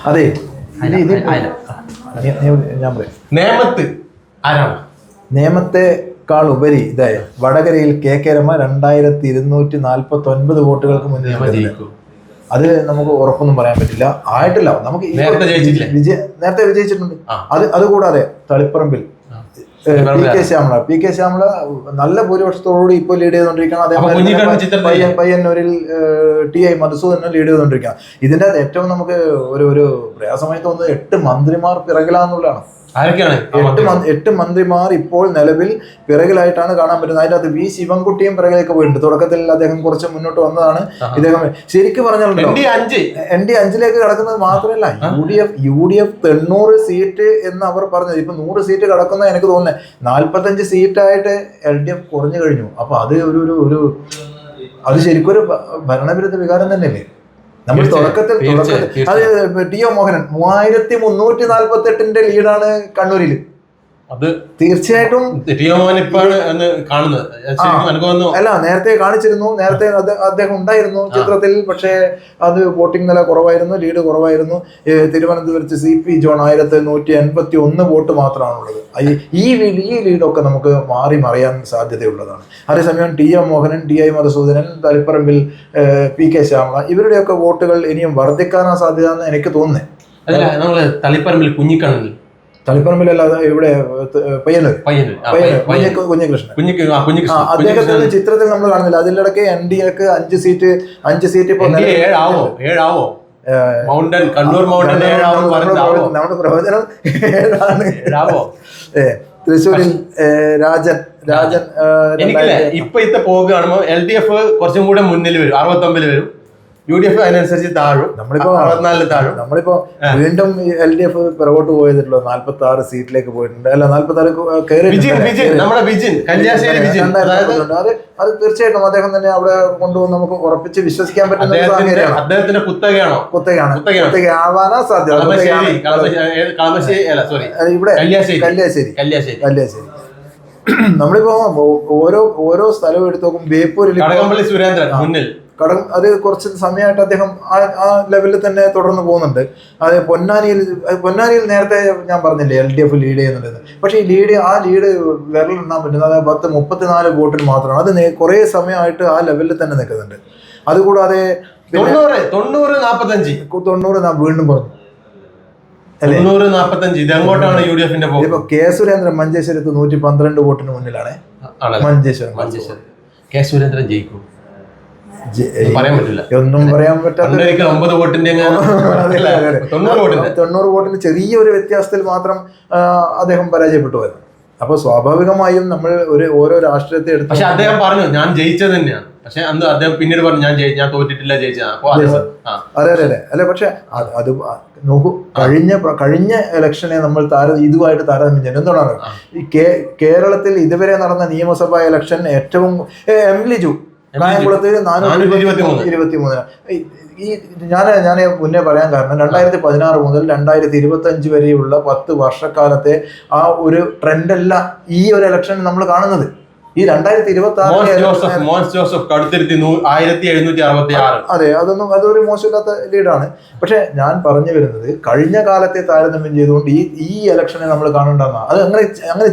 അതെ ഞാൻ പറയാം, നേമത്ത് ആരാണ്? നേമത്തെക്കാൾ ഉപരി ഇതായ വടകരയിൽ KK രമ 2249 വോട്ടുകൾക്ക് മുന്നിൽ അത് നമുക്ക് ഉറപ്പൊന്നും പറയാൻ പറ്റില്ല. ആയിട്ടില്ല, നമുക്ക് നേരത്തെ വിജയിച്ചിട്ടുണ്ട്. അതുകൂടാതെ തളിപ്പറമ്പിൽ പി കെ ശ്യാമള നല്ല ഭൂരിപക്ഷത്തോടുകൂടി ഇപ്പോൾ ലീഡ് ചെയ്തുകൊണ്ടിരിക്കുകയാണ്. അതേപോലെ പയ്യന്നൂരിൽ TI മധുസൂദനൻ ലീഡ് ചെയ്തുകൊണ്ടിരിക്കുകയാണ്. ഇതിന്റെ ഏറ്റവും നമുക്ക് ഒരു പ്രയാസമായി തോന്നുന്നത് 8 മന്ത്രിമാർ പിറകിലാന്നുള്ളതാണ്. 8 മന്ത്രിമാർ ഇപ്പോൾ നിലവിൽ പിറകിലായിട്ടാണ് കാണാൻ പറ്റുന്നത്. അതിൻ്റെ അകത്ത് ശിവൻകുട്ടിയും പിറകിലേക്ക് പോയിട്ടുണ്ട്. തുടക്കത്തിൽ അദ്ദേഹം കുറച്ച് മുന്നോട്ട് വന്നതാണ്. ഇദ്ദേഹം ശരിക്കും പറഞ്ഞാൽ ND 5ലേക്ക് കടക്കുന്നത് മാത്രമല്ല, UDF 90 സീറ്റ് എന്ന് അവർ പറഞ്ഞത്. ഇപ്പൊ 100 സീറ്റ് കടക്കുന്ന എനിക്ക് തോന്നുന്നത് 45 സീറ്റായിട്ട് LDF കുറഞ്ഞു കഴിഞ്ഞു. അപ്പൊ അത് അത് ശരിക്കും ഒരു ഭരണവിരുദ്ധ വികാരം തന്നെയല്ലേ. നമ്മൾ തുടക്കത്തിൽ അത് TO മോഹനൻ 3348 ലീഡാണ് കണ്ണൂരിൽ. അത് തീർച്ചയായിട്ടും അല്ല, നേരത്തെ കാണിച്ചിരുന്നു. നേരത്തെ അദ്ദേഹം ഉണ്ടായിരുന്നു ചിത്രത്തിൽ. പക്ഷേ അത് വോട്ടിംഗ് നില കുറവായിരുന്നു, ലീഡ് കുറവായിരുന്നു. തിരുവനന്തപുരത്ത് CP ജോൺ 1181 വോട്ട് മാത്രമാണുള്ളത്. ഈ ലീഡൊക്കെ നമുക്ക് മാറി മറിയാൻ സാധ്യതയുള്ളതാണ്. അതേസമയം TO Mohanan, TI Madhusoodanan, തളിപ്പറമ്പിൽ PK Shyamala ഇവരുടെയൊക്കെ വോട്ടുകൾ ഇനിയും വർദ്ധിക്കാനാ സാധ്യത എന്ന് എനിക്ക് തോന്നുന്നത്. തളിപ്പറമ്പിൽ കുഞ്ഞിക്കണ്ണൻ, തളിപ്പറമ്പിലല്ലാതെ ഇവിടെ പയ്യന്നൂർ കുഞ്ഞകൃഷ്ണൻ അദ്ദേഹത്തിന്റെ ചിത്രത്തിൽ നമ്മൾ കാണുന്നില്ല. അതിലിടയ്ക്ക് NDAക്ക് 5 സീറ്റ് നമ്മുടെ പ്രവചനം 7 തൃശ്ശൂരിൽ രാജൻ ഇപ്പോഴത്തെ പോക്ക് കാണുമ്പോൾ LDF കുറച്ചും കൂടെ മുന്നിൽ വരും, 69 വരും. UDF അതിനനുസരിച്ച് താഴും. നമ്മളിപ്പോ വീണ്ടും LDF പിറകോട്ട് പോയിട്ടുള്ളൂ. 46 സീറ്റിലേക്ക് പോയിട്ടുണ്ട്. അല്ല, 46 അത് തീർച്ചയായിട്ടും അദ്ദേഹം തന്നെ അവിടെ കൊണ്ടുവന്ന് നമുക്ക് ഉറപ്പിച്ച് വിശ്വസിക്കാൻ പറ്റുന്ന സാഹചര്യമാണ്. അദ്ദേഹത്തിന്റെ കുത്തകയാണ് ആവാനാ സാധ്യത. ഇവിടെ കല്യാശ്ശേരി നമ്മളിപ്പോ ഓരോ സ്ഥലവും എടുത്ത് നോക്കും. ബേപ്പൂരിൽ സുരേന്ദ്രൻ മുന്നിൽ അത് കുറച്ച് സമയമായിട്ട് അദ്ദേഹം ആ ലെവലിൽ തന്നെ തുടർന്ന് പോകുന്നുണ്ട്. അത് പൊന്നാനിയിൽ നേരത്തെ ഞാൻ പറഞ്ഞില്ലേ LDF ലീഡ് ചെയ്യുന്നുണ്ടെന്ന്. പക്ഷേ ഈ ലീഡ് വിരലിലെണ്ണാൻ പറ്റുന്നത് 34 വോട്ടിന് മാത്രമാണ്. അത് കുറേ സമയമായിട്ട് ആ ലെവലിൽ തന്നെ നിൽക്കുന്നുണ്ട്. അതുകൂടാതെ 90 വീണ്ടും പറഞ്ഞു. ഇപ്പൊ കെ സുരേന്ദ്രൻ മഞ്ചേശ്വരത്ത് 112 വോട്ടിന് മുന്നിലാണ്. മഞ്ചേശ്വരം കെ സുരേന്ദ്രൻ ജയിക്കും പറയാൻ പറ്റില്ല, ഒന്നും പറയാൻ പറ്റാത്ത 90 വോട്ടിന്റെ 90 വോട്ടിന് ചെറിയൊരു വ്യത്യാസത്തിൽ മാത്രം അദ്ദേഹം പരാജയപ്പെട്ടു വരുന്നു. അപ്പൊ സ്വാഭാവികമായും നമ്മൾ ഓരോ രാഷ്ട്രീയത്തെ എടുത്ത്, പക്ഷെ അദ്ദേഹം പറഞ്ഞു ഞാൻ ജയിച്ചത് തന്നെയാണ്. പക്ഷെ അന്ന് അദ്ദേഹം പിന്നീട് പറഞ്ഞു ഞാൻ തോറ്റിട്ടില്ല, ജയിച്ചതാണ്. അല്ല, പക്ഷെ അത് നോക്കൂ, കഴിഞ്ഞ ഇലക്ഷനെ നമ്മൾ ഇതുമായിട്ട് താരതമ്യം ചെയ്യുന്നത് എന്തുകൊണ്ടാണ്? ഈ കേരളത്തിൽ ഇതുവരെ നടന്ന നിയമസഭാ ഇലക്ഷൻ ഏറ്റവും ലിജു കായംകുളത്ത് 423. ഞാൻ മുന്നേ പറയാൻ കാരണം 2016 മുതൽ 2025 വരെയുള്ള 10 വർഷക്കാലത്തെ ആ ഒരു ട്രെൻഡല്ല ഈ ഒരു ഇലക്ഷൻ നമ്മൾ കാണുന്നത്. ഈ 2026 അതെ, അതൊരു മോശമില്ലാത്ത ലീഡാണ്. പക്ഷെ ഞാൻ പറഞ്ഞു വരുന്നത് കഴിഞ്ഞ കാലത്തെ താരതമ്യം ചെയ്തുകൊണ്ട് ഈ ഇലക്ഷനെ നമ്മൾ കാണേണ്ടെന്നാണ്. അത് അങ്ങനെ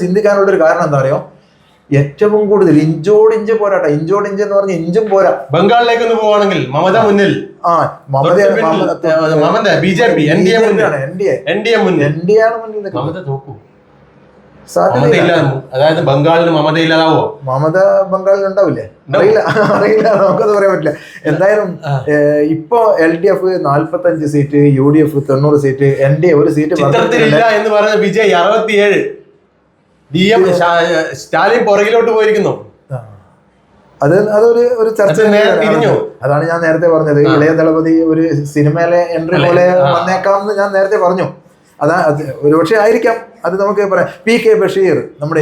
ചിന്തിക്കാനുള്ള ഒരു കാരണം എന്താ അറിയോ? ഏറ്റവും കൂടുതൽ ഇഞ്ചോടിഞ്ച് പോരാട്ടം. ഇഞ്ചോടിഞ്ച് എന്ന് പറഞ്ഞ ഇഞ്ചും പോരാ. ബംഗാളിലേക്ക് ഒന്ന് പോവാണെങ്കിൽ മമത മുന്നിൽ, BJP NDA ആണ് മുന്നിൽ. അതായത് ബംഗാളിന് മമത ഇല്ലാതാവോ? മമത ബംഗാളിൽ ഉണ്ടാവില്ലേ? അറിയില്ല, നമുക്കത് പറയാൻ പറ്റില്ല. എന്തായാലും ഇപ്പൊ LDF 45 seat, UDF 90 seat, NDA 1 seat എന്ന് പറഞ്ഞ വിജയ് 67. സ്റ്റാലിൻ പുറകിലോട്ട് പോയിരിക്കുന്നു. അതൊരു ചർച്ച തിരിഞ്ഞു. അതാണ് ഞാൻ നേരത്തെ പറഞ്ഞത്. ഇളയ ദളപതി ഒരു സിനിമയിലെ എൻട്രി പോലെ വന്നേക്കാം എന്ന് ഞാൻ നേരത്തെ പറഞ്ഞു. ഒരുപക്ഷെ ആയിരിക്കാം, അത് നമുക്ക് പറയാം. PK ബഷീർ നമ്മുടെ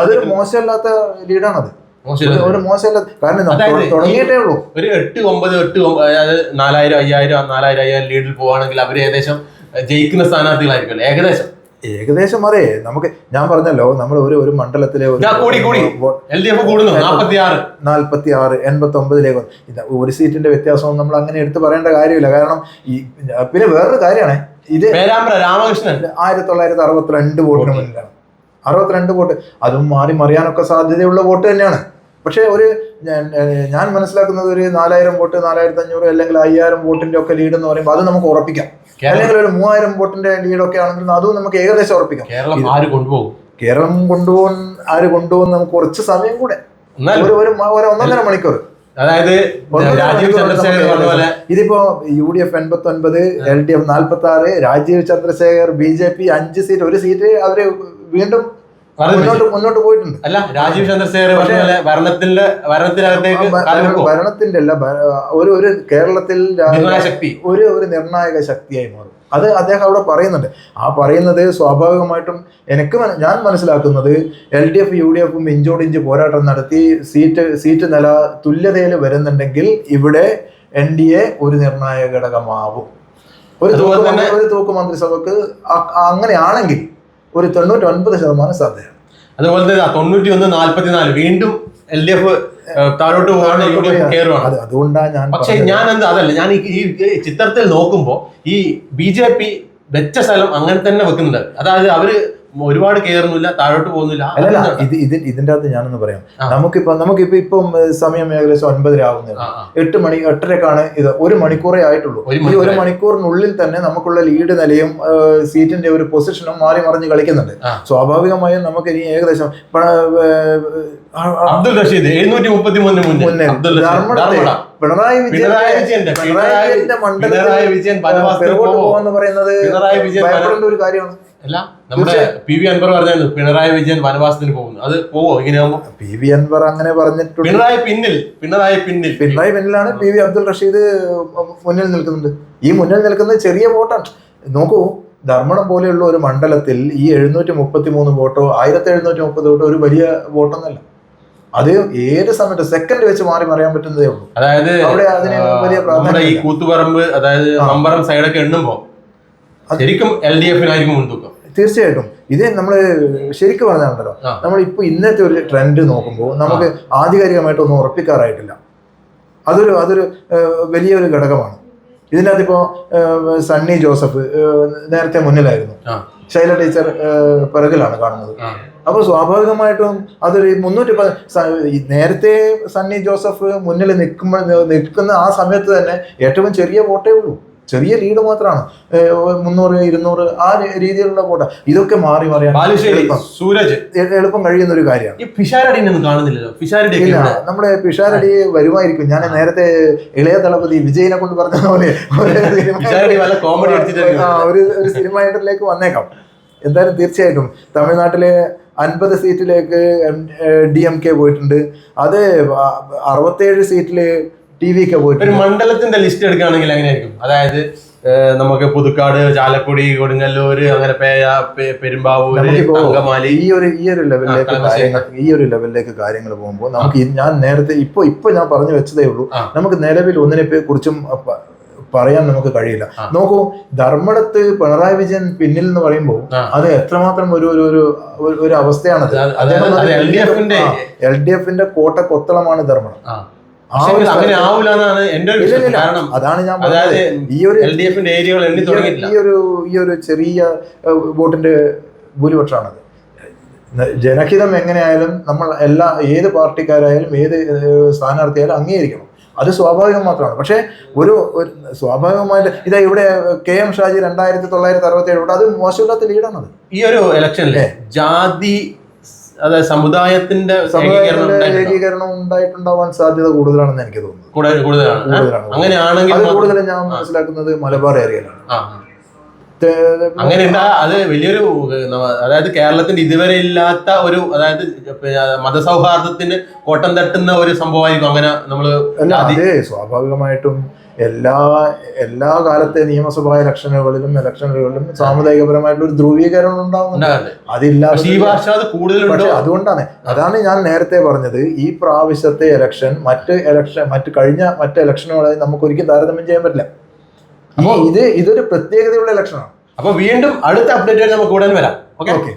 അതൊരു മോശമല്ലാത്ത ലീഡാണത്. ഒരു മോശമല്ലാത്ത, കാരണം തുടങ്ങിയിട്ടേ ഉള്ളൂ. ഒരു 8-9 അതായത് 4000-5000 4000-5000 ലീഡിൽ പോവാണെങ്കിൽ അവര് ഏകദേശം ജയിക്കുന്ന സ്ഥാനാർത്ഥികളായിരിക്കും ഏകദേശം. ഏകദേശം അതെ. നമുക്ക് ഞാൻ പറഞ്ഞല്ലോ, നമ്മൾ ഒരു മണ്ഡലത്തിലെ 46 89 ഒരു സീറ്റിന്റെ വ്യത്യാസം നമ്മൾ അങ്ങനെ എടുത്ത് പറയേണ്ട കാര്യമില്ല. കാരണം ഈ പിന്നെ വേറൊരു കാര്യമാണ്, ഇത് രാമകൃഷ്ണൻ 1962 വോട്ടിന് മുന്നിലാണ്. 62 വോട്ട്, അതും മാറി മറിയാനൊക്കെ സാധ്യതയുള്ള വോട്ട് തന്നെയാണ്. പക്ഷെ ഞാൻ മനസ്സിലാക്കുന്നത് ഒരു 4000 വോട്ട്, 4500 അല്ലെങ്കിൽ 5000 വോട്ടിന്റെ ഒക്കെ ലീഡ് എന്ന് പറയുമ്പോൾ അത് നമുക്ക് ഉറപ്പിക്കാം. അല്ലെങ്കിൽ ഒരു 3000 വോട്ടിന്റെ ലീഡൊക്കെ ആണെങ്കിലും അതും നമുക്ക് ഏകദേശം ഉറപ്പിക്കാം. കേരളം കൊണ്ടുപോകും, ആര് കൊണ്ടുപോകും നമുക്ക് കുറച്ച് സമയം കൂടെ, ഒരു 1.5 മണിക്കൂർ. അതായത് ഇതിപ്പോ UDF 89, LDF 46, Rajeev Chandrasekhar BJP 5 seat, ഒരു സീറ്റ് അവര് വീണ്ടും മുന്നോട്ട് പോയിട്ടുണ്ട്. അല്ല, രാജീവ് ചന്ദ്രശേഖർ ഭരണത്തിന്റെ അല്ല, ഒരു കേരളത്തിൽ ഒരു നിർണായക ശക്തിയായി മാറും. അത് അദ്ദേഹം അവിടെ പറയുന്നുണ്ട്. ആ പറയുന്നത് സ്വാഭാവികമായിട്ടും ഞാൻ മനസ്സിലാക്കുന്നത് LDF UDF ഇഞ്ചോടിഞ്ച് പോരാട്ടം നടത്തി സീറ്റ് നില തുല്യതയിൽ വരുന്നുണ്ടെങ്കിൽ ഇവിടെ NDA ഒരു നിർണായക ഘടകമാവും. ഒരു തൂക്ക് മന്ത്രിസഭക്ക് അങ്ങനെയാണെങ്കിൽ ഒരു 99% സാധ്യതയാണ്. അതുപോലെ തന്നെ 91-44 വീണ്ടും LDF താഴോട്ട് പോകാണ്, അതുകൊണ്ടാണ് പക്ഷെ അതല്ല, ഞാൻ ഈ ചിത്രത്തിൽ നോക്കുമ്പോ ഈ BJP വെച്ച സ്ഥലം അങ്ങനെ തന്നെ വെക്കുന്നുണ്ട്. അതായത് അവര് ഒരുപാട് കയറുന്നില്ല, താഴോട്ട് പോകുന്നില്ല. ഇതിന്റെ അകത്ത് ഞാനൊന്ന് പറയാം. നമുക്കിപ്പം സമയം ഏകദേശം 9:30 ആവുന്നില്ല. 8:30 ഇത് 1 മണിക്കൂറേ ആയിട്ടുള്ളൂ. ഈ 1 മണിക്കൂറിനുള്ളിൽ തന്നെ നമുക്കുള്ള ലീഡ് നിലയും സീറ്റിന്റെ ഒരു പൊസിഷനും മാറി മറിഞ്ഞ് കളിക്കുന്നുണ്ട്. സ്വാഭാവികമായും നമുക്ക് ഇനി ഏകദേശം അബ്ദുൾ റഷീദ് 733 പിണറായി വിജയന്റെ മണ്ഡലത്തിൽ പോകാന്ന് പറയുന്നത് ഭയപ്പെടേണ്ട ഒരു കാര്യമാണ്. അല്ല, നമ്മുടെ PV അൻവർ പറഞ്ഞായിരുന്നു പിണറായി വിജയൻ വനവാസത്തിന് പോകുന്നു. അത് പോവോ ഇങ്ങനെയാകുമ്പോ? PV അൻവർ അങ്ങനെ പറഞ്ഞിട്ടുണ്ട്. പിണറായി പിന്നിലാണ്. PV അബ്ദുൾ റഷീദ് മുന്നിൽ നിൽക്കുന്നുണ്ട്. ഈ മുന്നിൽ നിൽക്കുന്നത് ചെറിയ വോട്ടാണ്. നോക്കൂ, ധർമ്മടം പോലെയുള്ള ഒരു മണ്ഡലത്തിൽ ഈ 733 വോട്ടോ 1730 വോട്ടോ ഒരു വലിയ വോട്ടൊന്നല്ല. അത് ഏത് സമയത്ത് സെക്കൻഡ് വെച്ച് മാറി മറിയാൻ പറ്റുന്നതേ ഉള്ളൂ. അതായത് അവിടെ അതിന് വലിയ പ്രാധാന്യം. ഈ കൂത്തുപറമ്പ്, അതായത് മമ്പറം സൈഡൊക്കെ എണ്ണുമ്പോ ശരിക്കും LDF-നായിരിക്കും മുൻതൂക്കം. തീർച്ചയായിട്ടും. ഇത് നമ്മൾ ശരിക്കും പറഞ്ഞാണല്ലോ, നമ്മളിപ്പോ ഇന്നത്തെ ഒരു ട്രെൻഡ് നോക്കുമ്പോൾ നമുക്ക് ആധികാരികമായിട്ടൊന്നും ഉറപ്പിക്കാറായിട്ടില്ല. അതൊരു വലിയൊരു ഘടകമാണ്. ഇതിനകത്ത് ഇപ്പോ സണ്ണി ജോസഫ് നേരത്തെ മുന്നിലായിരുന്നു, ശൈല ടീച്ചർ പിറകിലാണ് കാണുന്നത്. അപ്പൊ സ്വാഭാവികമായിട്ടും അതൊരു 310 നേരത്തെ സണ്ണി ജോസഫ് മുന്നിൽ നിൽക്കുന്ന ആ സമയത്ത് തന്നെ ഏറ്റവും ചെറിയ വോട്ടേ ഉള്ളൂ, ചെറിയ ലീഡ് മാത്രമാണ്. 300-200 ആ രീതിയിലുള്ള വോട്ട. ഇതൊക്കെ മാറി മറിയാൻ എളുപ്പം കഴിയുന്ന ഒരു കാര്യമാണ്. നമ്മുടെ പിഷാരടി വരുമായിരിക്കും. ഞാൻ നേരത്തെ ഇളയ ദളപതി വിജയിനെ കൊണ്ട് പറഞ്ഞ പോലെ ഒരു സിനിമ ആയിട്ടിലേക്ക് വന്നേക്കാം. എന്തായാലും തീർച്ചയായിട്ടും തമിഴ്നാട്ടിലെ 50 സീറ്റിലേക്ക് DMK പോയിട്ടുണ്ട്. അത് 67 സീറ്റില് TVK പോയിട്ടുണ്ട്. ഒരു മണ്ഡലത്തിന്റെ ലിസ്റ്റ് എടുക്കുകയാണെങ്കിൽ എങ്ങനെയായിരിക്കും? അതായത് നമുക്ക് പുതുക്കാട്, ചാലക്കുടി, കൊടുങ്ങല്ലൂര്, അങ്ങനെ പെരുമ്പാവൂർ, അങ്കമാലി, ഈ ഒരു ലെവലിലേക്ക് കാര്യങ്ങൾ പോകുമ്പോൾ നമുക്ക് ഞാൻ നേരത്തെ ഇപ്പൊ ഞാൻ പറഞ്ഞു വെച്ചതേ ഉള്ളൂ. നമുക്ക് നിലവിൽ ഒന്നിനെ കുറിച്ചും പറയാൻ നമുക്ക് കഴിയില്ല. നോക്കൂ, ധർമ്മടത്ത് പിണറായി വിജയൻ പിന്നിൽ എന്ന് പറയുമ്പോൾ അത് എത്രമാത്രം ഒരു അവസ്ഥയാണത്. LDF-ന്റെ കോട്ട കൊത്തളമാണ് ധർമ്മടം. അങ്ങനെ ആവൂലെന്നാണ് എന്റെ ഒരു വിശ്വാസം. കാരണം അതാണ് ഞാൻ ഈ ഒരു ചെറിയ വോട്ടിന്റെ ഭൂരിപക്ഷമാണത്. ജനഹിതം എങ്ങനെയായാലും നമ്മൾ ഏത് പാർട്ടിക്കാരായാലും ഏത് സ്ഥാനാർത്ഥിയായാലും അംഗീകരിക്കണം. അത് സ്വാഭാവികം മാത്രമാണ്. പക്ഷെ ഒരു സ്വാഭാവികമായിട്ട് ഇവിടെ KM ഷാജി 2967 അത് മോശമില്ലാത്ത ലീഡാണത്. ഈ ഒരു ഇലക്ഷനിലെ ജാതി, അതായത് സമുദായത്തിന്റെ ഏകീകരണം ഉണ്ടായിട്ടുണ്ടാവാൻ സാധ്യത കൂടുതലാണെന്ന് എനിക്ക് തോന്നുന്നു. അങ്ങനെയാണെങ്കിൽ കൂടുതലും ഞാൻ മനസ്സിലാക്കുന്നത് മലബാർ ഏരിയയിലാണ്. അങ്ങനെ അത് വലിയൊരു, അതായത് കേരളത്തിന്റെ ഇതുവരെ ഇല്ലാത്ത ഒരു, അതായത് മതസൗഹാർദ്ദത്തിന് കോട്ടം തട്ടുന്ന ഒരു സംഭവമായിരിക്കും. അങ്ങനെ നമ്മള് സ്വാഭാവികമായിട്ടും എല്ലാ കാലത്തെ നിയമസഭാ ഇലക്ഷനുകളിലും സാമുദായികപരമായിട്ടുള്ള ഒരു ധ്രുവീകരണം ഉണ്ടാവുന്നുണ്ട്. അതാണ് ഞാൻ നേരത്തെ പറഞ്ഞത്. ഈ പ്രാവശ്യത്തെ ഇലക്ഷൻ മറ്റ് ഇലക്ഷനുകളെ നമുക്ക് ഒരിക്കലും താരതമ്യം ചെയ്യാൻ പറ്റില്ല. ഇതൊരു പ്രത്യേകതയുള്ള ഇലക്ഷനാണ്. അപ്പൊ വീണ്ടും അടുത്ത അപ്ഡേറ്റ് നമുക്ക് ഉടൻ വരാം. ഓക്കെ.